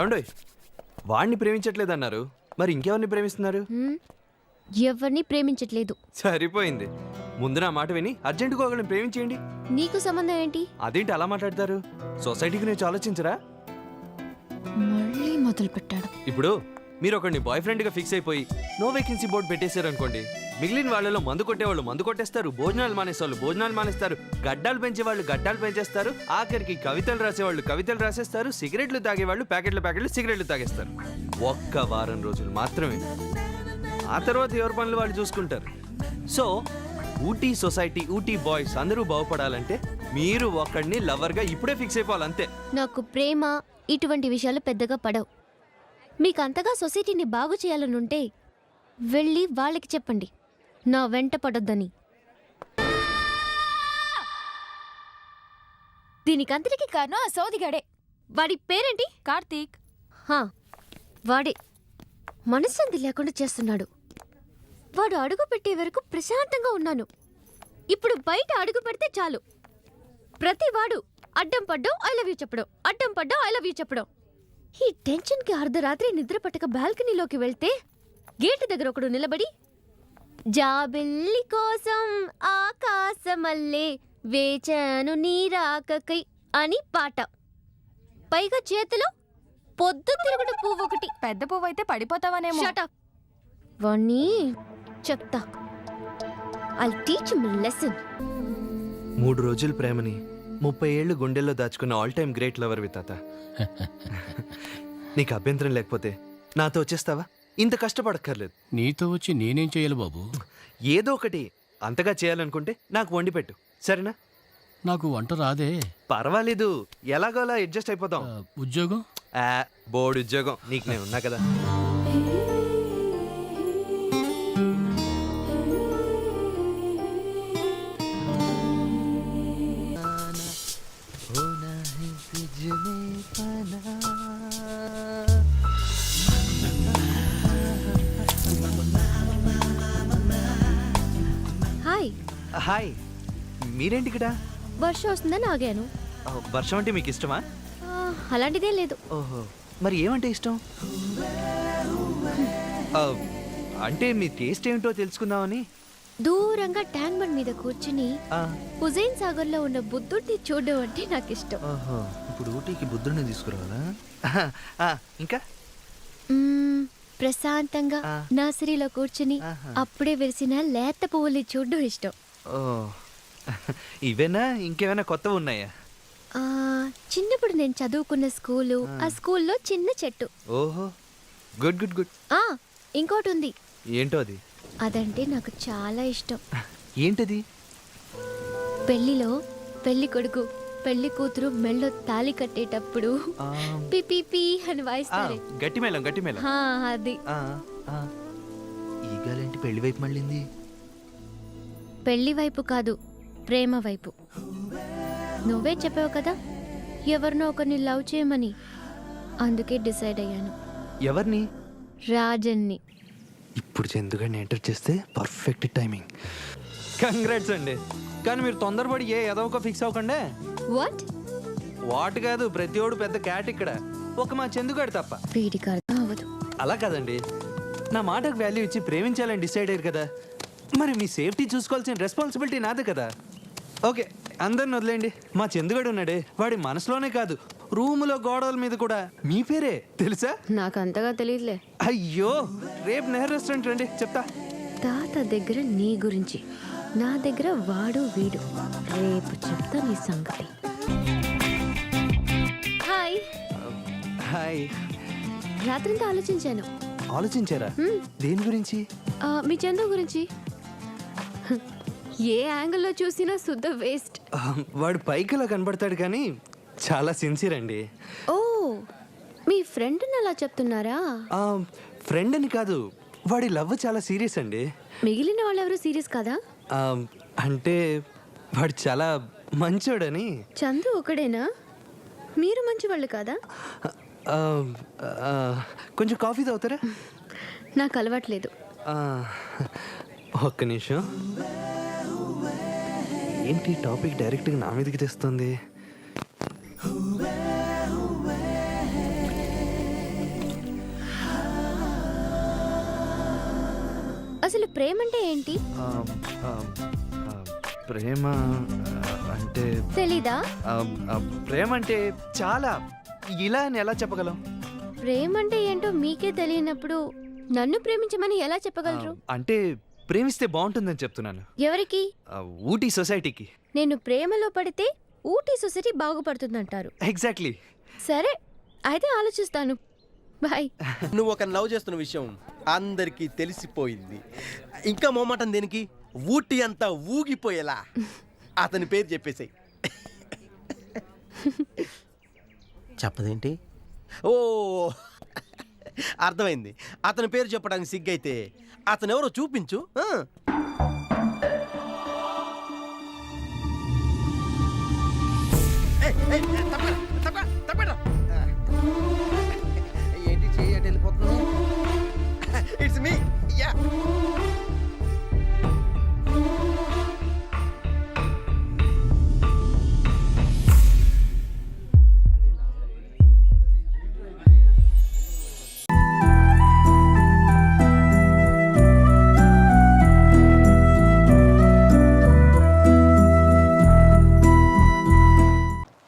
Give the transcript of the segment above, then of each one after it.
ఏమండోయ్, వాడిని ప్రేమించట్లేదన్నారు, మరి ఇంకెవరిని ప్రేమిస్తున్నారు? ఎవరిని ప్రేమించట్లేదు. సరిపోయింది. ముందు నా మాట విని అర్జెంటుగా ఒకరిని ప్రేమించేయండి. నీకు సంబంధం ఏంటి? అదేంటి అలా మాట్లాడతారు? సొసైటీకి నేను ఆలోచించరా? మళ్ళీ మొదలు పెట్టాడు. ఇప్పుడు మీరు ఒకరిని బాయ్ ఫ్రెండ్గా ఫిక్స్ అయిపోయి నో వేకెన్సీ బోర్డు పెట్టేశారు అనుకోండి, మిగిలిన వాళ్ళలో మందు కొట్టేవాళ్ళు మందు కొట్టేస్తారు, భోజనాలు మానేసేవాళ్ళు భోజనాలు మానేస్తారు, గడ్డాలు పెంచేవాళ్ళు గడ్డాలు పెంచేస్తారు, ఆఖరికి కవితలు రాసేవాళ్ళు కవితలు రాసేస్తారు, సిగరెట్లు తాగేవాళ్ళు ప్యాకెట్లు సిగరెట్లు తాగేస్తారు. ఒక్క వారం రోజులు మాత్రమే. ఆ తర్వాత ఎవరి పనులు వాళ్ళు చూసుకుంటారు. So Ooty society, Ooty boys అందరూ బాగుపడాలంటే మీరు ఒకడిని లవర్గా ఇప్పుడే ఫిక్స్ అయిపోవాలంతే. నాకు ప్రేమ ఇటువంటి విషయాలు పెద్దగా పడవు. మీకు అంతగా సొసైటీని బాగు చేయాలనుంటే వెళ్ళి వాళ్ళకి చెప్పండి, నా వెంట పడొద్దని. దీనికంతటికి కారణం ఆ సౌదిగాడే. వాడి పేరేంటి? కార్తీక్. వాడే మనశ్శాంతి లేకుండా చేస్తున్నాడు. వాడు అడుగు పెట్టే వరకు ప్రశాంతంగా ఉన్నాను. ఇప్పుడు బయట అడుగు పెడితే చాలు, ప్రతి వాడు అడ్డం పడ్డం ఐ లవ్ యూ చెప్పడం, అడ్డం పడ్డం ఐ లవ్ యూ చెప్పడం. ఈ టెన్షన్కి అర్ధరాత్రి నిద్ర పట్టక బాల్కనీలోకి వెళ్తే గేటు దగ్గర ఒకడు నిలబడి జాబిల్లి కోసం ఆకాశమల్లే వేచాను నీరాకకై అని పాట, పైగా చేతిలో పొద్దు తిరుగుడు పువ్వు ఒకటి. పెద్ద పువ్వు అయితే పడిపోతావనేమో. Shut up. వాణ్ణి చెప్తా. I'll teach him a lesson. 3 రోజుల ప్రేమని 30 ఏళ్ళు గుండెల్లో దాచుకున్న ఆల్ టైమ్ గ్రేట్ లవర్ వి తాత. నీకు అభ్యంతరం లేకపోతే నాతో వచ్చేస్తావా? ఇంత కష్టపడక్కర్లేదు. నీతో వచ్చి నేనేం చేయాలి బాబు? ఏదో ఒకటి అంతగా చేయాలనుకుంటే నాకు వండి పెట్టు, సరేనా? నాకు వంట రాదే. పర్వాలేదు, ఎలాగోలా అడ్జస్ట్ అయిపోతాం. ఉద్యోగం? బోర్డు ఉద్యోగం నీకు నేను ఉన్నా కదా. హాయ్. హాయ్, మీరేంటి ఇక్కడ? వర్షం వస్తుందని ఆగాను. వర్షం అంటే మీకు ఇష్టమా? అలాంటిదే లేదు. ఓహో, మరి ఏమంటే ఇష్టం? అంటే మీ టేస్ట్ ఏమిటో తెలుసుకుందామని. దూరంగా ట్యాంక్ బండ్ మీద కూర్చుని హుజైన్ సాగర్ లో ఉన్న బుద్ధుడిని చూడడం అంటే నాకు ఇష్టం. ఇప్పుడు ఊటీకి బుద్ధుడిని తీసుకురావాలా? ఇంకా ప్రశాంతంగా నర్సరీలో కూర్చుని అప్పుడే వెలిసిన లేత పువ్వుల్ని చూడడం ఇష్టం. ఇవేనా ఇంకేమైనా కొత్తవి ఉన్నాయా? చిన్నప్పుడు నేను చదువుకున్న స్కూలు, ఆ స్కూల్లో చిన్న చెట్టు. ఓహో, గుడ్ గుడ్ గుడ్. ఇంకోటి ఉంది. ఏంటో అది? అదంటే నాకు చాలా ఇష్టం. ఏంటది? పెళ్లిలో పెళ్లి కొడుకు పెళ్లి కూతురు మెళ్ళో తాళి కట్టేటప్పుడు పిపి అని వాయిస్తారు. గట్టి మేళం, గట్టి మేళం. అది. ఈ గాలేంటి పెళ్లి వైపు మళ్ళింది? పెళ్లి వైపు కాదు, ప్రేమ వైపు. నువ్వే చెప్పావు కదా ఎవరినో ఒకరిని లవ్ చేయమని, అందుకే డిసైడ్ అయ్యాను. ఎవరిని? రాజన్ని. ఇప్పుడు చందుగాడిని ఎంటర్ చేస్తే పర్ఫెక్ట్ టైమింగ్. కంగ్రాట్స్ అండి. కానీ మీరు తొందరపడి ఏదో ఒక ఫిక్స్ అవ్వకండి. వాట్ కాదు, ప్రతి ఓడు పెద్ద క్యాట్ ఇక్కడ, ఒక మా చందుగాడు తప్ప. వీడికి అర్థం అవ్వదు. అలా కాదండి, నా మాటకు వాల్యూ ఇచ్చి ప్రేమించాలని డిసైడ్ అయ్యారు కదా, మరి మీ సేఫ్టీ చూసుకోవాల్సిన రెస్పాన్సిబిలిటీ నాదే కదా. ఓకే, అందరిని వదిలేండి. మా చందుగాడు ఉన్నాడే, వాడి మనసులోనే కాదు రూములో గోడల మీద కూడా మీ పేరే తెలుసా? నాకు అంతగా తెలియదులే. అయ్యో, రేపు నెహర్ రెస్టారెంట్ రండి, చెప్తా. తాత దగ్గర నీ గురించి, నా దగ్గర వాడు వీడు. రేపు చెప్తా నీ సంగతి. హాయ్. హాయ్. రాత్రంతా ఆలోచించాను. ఆలోచించారా? దేని గురించి? మీ చందు గురించి. ఏ యాంగిల్లో చూసినా శుద్ధ వేస్ట్. వాడు పైకిలా కనబడతాడు కానీ చాలా సిన్సియర్ అండి. ఓ, మీ ఫ్రెండ్ని అలా చెప్తున్నారా? ఫ్రెండ్ అని కాదు, వాడి లవ్ చాలా సీరియస్ అండి. మిగిలిన వాళ్ళు ఎవరు సీరియస్ కదా? అంటే వాడు చాలా మంచోడని. చందు ఒకడేనా? మీరు మంచి వాళ్ళు కాదా? కొంచెం కాఫీ తాగుతారా? నాకు అలవాట్లేదు. ఒక్క నిమిషం. ఏంటి టాపిక్ డైరెక్ట్గా నా మీదకి తెస్తుంది? అసలు ప్రేమ అంటే ఏంటి? ఆ, ఆ, ఆ, ప్రేమ అంటే తెలీదా? ప్రేమ అంటే చాలా ఇలా అని ఎలా చెప్పగలం? ప్రేమ అంటే ఏంటో మీకే తెలియనప్పుడు నన్ను ప్రేమించమని ఎలా చెప్పగలరు? అంటే ప్రేమిస్తే బాగుంటుందని చెప్తున్నాను. ఎవరికి? ఊటీ సొసైటీకి. నేను ప్రేమలో పడితే ఊటీ సొసైటీ బాగుపడుతుందంటారు. ఎగ్జాక్ట్లీ. సరే అయితే ఆలోచిస్తాను. బాయ్. నువ్వు ఒక లవ్ చేస్తున్న విషయం అందరికీ తెలిసిపోయింది. ఇంకా మొమ్మటం దేనికి? ఊటీ అంతా ఊగిపోయేలా అతని పేరు చెప్పేసాయి. చెప్పదేంటి? ఓ అర్థమైంది. అతని పేరు చెప్పడానికి సిగ్గైతే అతను ఎవరో చూపించు. ఏంటి చెయ్యి అటు వెళ్ళిపోతున్నావు? It's me. Yeah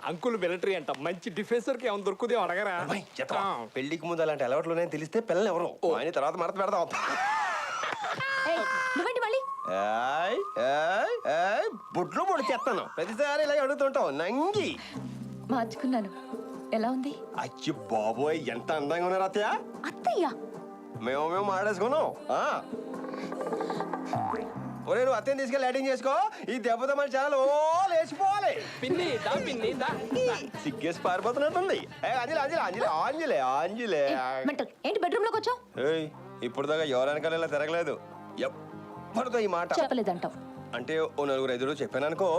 uncle military అంట మంచి డిఫెన్సర్ కి ఏమైనా దొరుకుదేమో అడగరా? పెళ్లికి ముందు అలాంటి అలవాట్లు తెలిస్తే పిల్లలు ఎవరు ఆయన తర్వాత మడత పెడదాం. నువ్వేంటి మళ్ళీ? బుడ్లు పొడి చేస్తాను ప్రతిసారి ఇలా అడుగుతుంటావు నంగి. మార్చుకున్నాను. ఎలా ఉంది? అచ్చి బాబోయ్ ఎంత అందంగా ఉన్నారు అత్తయ్య. అత్తయ్య మేము మాడేసుకున్నాం. ఒరే నువ్వు అత్తయ్యని తీసుకెళ్ళి లైటింగ్ చేసుకో. ఈ దెబ్బతో మన ఛానల్ ఓ లేచిపోవాలి. పిన్ని దా పిన్ని దా. సిగ్గేసి పారిపోతున్నట్టుంది. అంజలే అంజలే అంజలే ఆంజలే ఆంజలే. మెంటల్ ఏంటి బెడ్రూమ్ లోకి వచ్చావు? ఏయ్ ఇప్పుడు దాకా ఎవరనకాల ఇలా తిరగలేదు. ఎప్పటితో ఈ మాట చెప్పలేదంటావు. అంటే ఓ నలుగురు ఐదుగురు చెప్పాను అనుకో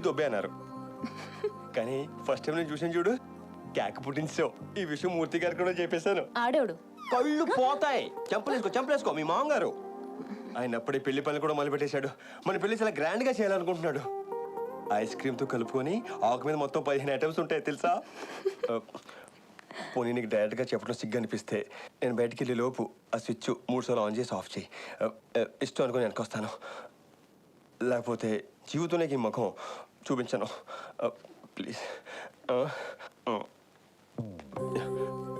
దొబ్బే అన్నారు. కానీ ఫస్ట్ టైం నేను చూసాను చూడు కేక పుట్టించావు. ఈ విషయం మూర్తి గారికి కూడా చెప్పేశాను. ఆడేవుడు కళ్ళు పోతాయి. చంపలేసుకో మీ మామగారు. ఆయన అప్పుడే పెళ్లి పనులు కూడా మొదలు పెట్టేశాడు. మన పెళ్లి చాలా గ్రాండ్ గా చేయాలనుకుంటున్నాడు. ఐస్ క్రీమ్ తో కలుపుకొని ఆకు మీద మొత్తం 15 ఐటమ్స్ ఉంటాయి తెలుసా. పోనీ నీకు డైరెక్ట్ గా చెప్పడం సిగ్గు అనిపిస్తే నేను బయటికి వెళ్ళే లోపు ఆ స్విచ్ 3 సార్లు ఆన్ చేసి ఆఫ్ చేయి. ఇష్టం అనుకుని వెనకొస్తాను. లేకపోతే జీవితంలో ఈ ముఖం చూపించను ప్లీజ్.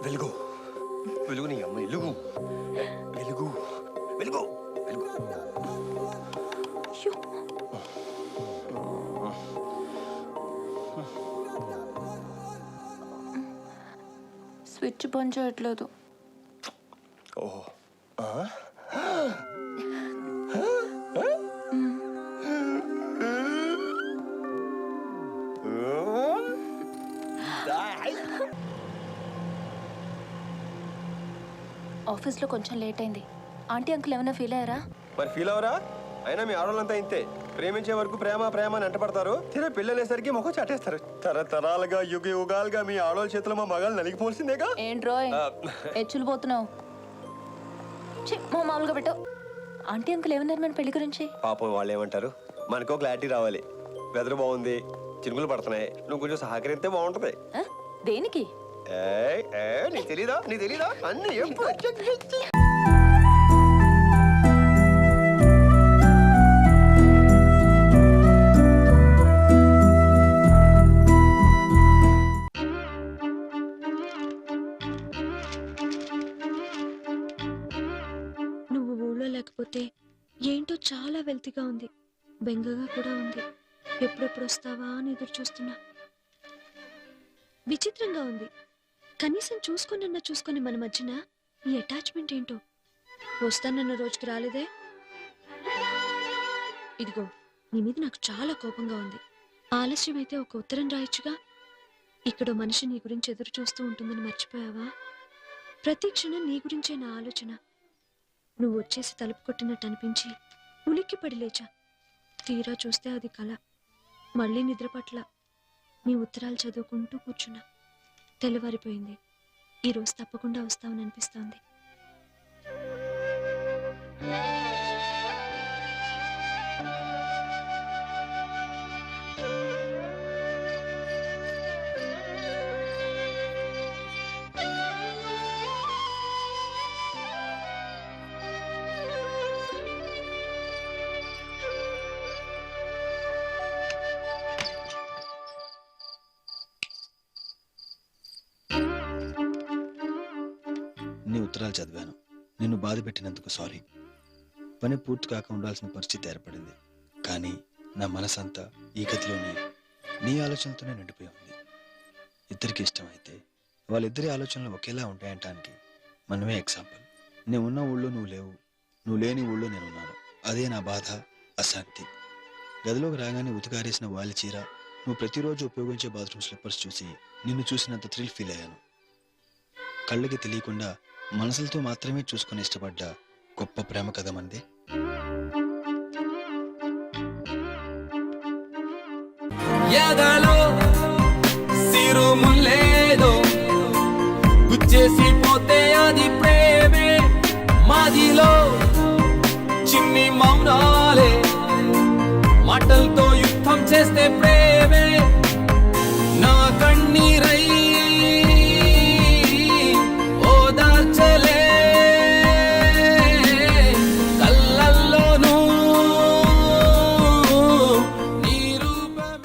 వెలుగు వెలుగు నీ అమ్మ వెలుగు వెలుగు వెలుగు వెలుగు. స్విచ్ బంద్ చేయట్లేదు. ఓహో ఆఫీస్లో కొంచెం లేట్ అయింది. ఆంటీ అంకుల్ ఏమైనా ఫీల్ అయ్యారా? మరి ఫీల్ అవరా? అయినా మీ ఆడవాళ్ళంతా ఇంతే. ప్రేమించే వరకు ప్రేమ ప్రేమ అని అంటపడతారు. తీరా పెళ్ళనేసరికి ముఖం చాటేస్తారు. తరతరాలుగా యుగ యుగాలుగా మీ ఆడవాళ్ళ చేతిలో మా మగాళ్ళు నలిగిపోల్సిందేగా. ఏంట్రోయ్ హెచ్చులు పోతున్నావు? మామూలుగా పెట్టావు. ఆంటీ అంకుల్ ఏమన్నారు మన పెళ్లి గురించి? పాపం వాళ్ళు ఏమంటారు? మనకో క్లారిటీ రావాలి. వెదర్ బాగుంది, చినుకులు పడుతున్నాయి, నువ్వు కొంచెం సహకరిస్తే బాగుంటది. దేనికి? నీకు తెలీదా అన్ని ఎప్పుడు నువ్వు ఊళ్ళో లేకపోతే ఏంటో చాలా వెల్తిగా ఉంది, బెంగగా కూడా ఉంది. ఎప్పుడెప్పుడు వస్తావా అని ఎదురు చూస్తున్నా. విచిత్రంగా ఉంది. కనీసం చూసుకొని మన మధ్యన ఈ అటాచ్మెంట్ ఏంటో. వస్తానన్న రోజుకి రాలేదే. ఇదిగో నీ మీద నాకు చాలా కోపంగా ఉంది. ఆలస్యం అయితే ఒక ఉత్తరం రాయొచ్చుగా. ఇక్కడ మనిషి నీ గురించి ఎదురు చూస్తూ ఉంటుందని మర్చిపోయావా? ప్రతి క్షణం నీ గురించే నా ఆలోచన. నువ్వు వచ్చేసి తలుపు కొట్టినట్టు అనిపించి ఉలిక్కిపడి లేచా. తీరా చూస్తే అది కళ. మళ్ళీ నిద్ర పట్ల నీ ఉత్తరాలు చదువుకుంటూ కూర్చున్నా. తెల్లవారిపోయింది. ఈరోజు తప్పకుండా వస్తావని అనిపిస్తోంది. ఉత్తరాలు చదివాను. నిన్ను బాధ పెట్టినందుకు సారీ. పని పూర్తి కాక ఉండాల్సిన పరిస్థితి ఏర్పడింది. కానీ నా మనసంతా ఈ గదిలోనే నీ ఆలోచనలతోనే నిండిపోయి ఉంది. ఇద్దరికి ఇష్టమైతే వాళ్ళిద్దరి ఆలోచనలు ఒకేలా ఉంటాయంటానికి మనమే ఎగ్జాంపుల్. నేను ఉన్న ఊళ్ళో నువ్వు లేవు, నువ్వు లేని ఊళ్ళో నేనున్నాను. అదే నా బాధ, అశాంతి. గదిలోకి రాగానే ఉతికారేసిన వాలి చీర, నువ్వు ప్రతిరోజు ఉపయోగించే బాత్రూమ్ స్లిప్పర్స్ చూసి నిన్ను చూసినంత థ్రిల్ ఫీల్ అయ్యాను. కళ్ళకి తెలియకుండా మనసులతో మాత్రమే చూసుకుని ఇష్టపడ్డ గొప్ప ప్రేమ కథ మంది. ఎదలో